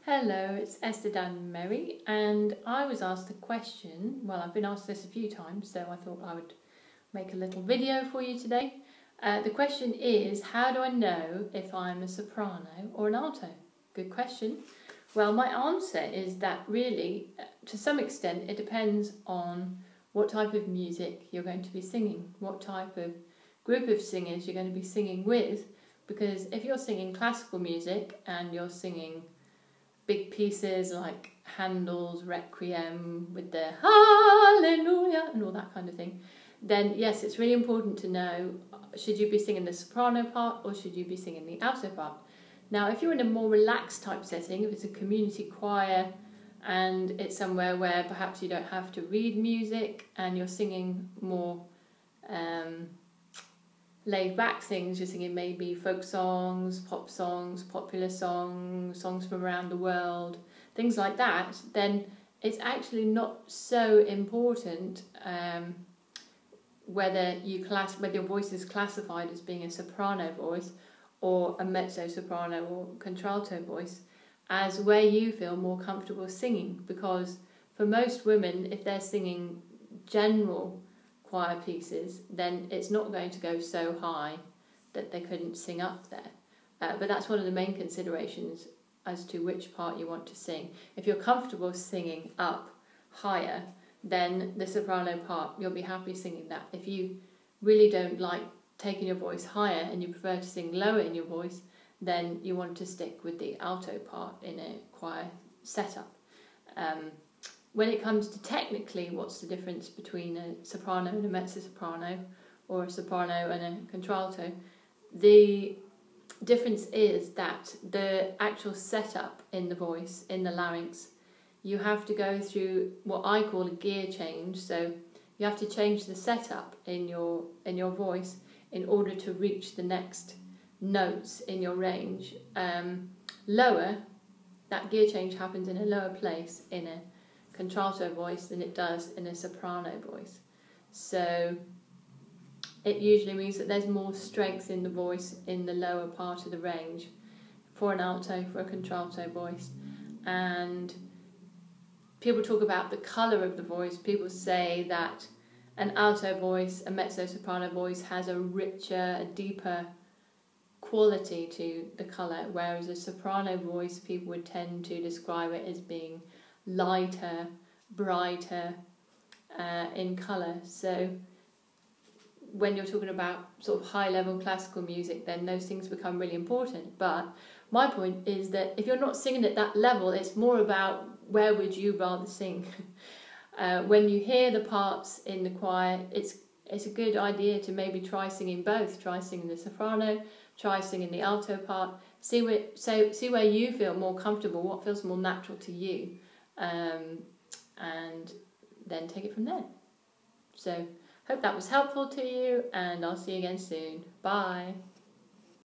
Hello, it's Esther Dan Merry, and I was asked a question. Well, I've been asked this a few times, so I thought I would make a little video for you today. The question is, how do I know if I'm a soprano or an alto? Good question. Well, my answer is that really, to some extent, it depends on what type of music you're going to be singing, what type of group of singers you're going to be singing with, because if you're singing classical music and you're singing big pieces like Handel's Requiem with the Hallelujah and all that kind of thing, then yes, it's really important to know, should you be singing the soprano part or should you be singing the alto part? Now, if you're in a more relaxed type setting, if it's a community choir and it's somewhere where perhaps you don't have to read music and you're singing more laid back things, you're singing maybe folk songs, pop songs, popular songs, songs from around the world, things like that, then it's actually not so important whether your voice is classified as being a soprano voice or a mezzo-soprano or contralto voice, as where you feel more comfortable singing. Because for most women, if they're singing general choir pieces, then it's not going to go so high that they couldn't sing up there. But that's one of the main considerations as to which part you want to sing. If you're comfortable singing up higher, then the soprano part, you'll be happy singing that. If you really don't like taking your voice higher and you prefer to sing lower in your voice, then you want to stick with the alto part in a choir setup. When it comes to technically what's the difference between a soprano and a mezzo-soprano, or a soprano and a contralto, the difference is that the actual setup in the voice, in the larynx, you have to go through what I call a gear change. So you have to change the setup in your voice in order to reach the next notes in your range. Lower, that gear change happens in a lower place in a contralto voice than it does in a soprano voice. So it usually means that there's more strength in the voice in the lower part of the range for an alto, for a contralto voice. And people talk about the colour of the voice. People say that an alto voice, a mezzo-soprano voice, has a richer, a deeper quality to the colour, whereas a soprano voice, people would tend to describe it as being lighter, brighter in colour. So when you're talking about sort of high-level classical music, then those things become really important. But my point is that if you're not singing at that level, it's more about where would you rather sing. When you hear the parts in the choir, it's a good idea to maybe try singing both. Try singing the soprano, try singing the alto part. See where you feel more comfortable, what feels more natural to you, and then take it from there. So hope that was helpful to you, and I'll see you again soon. Bye.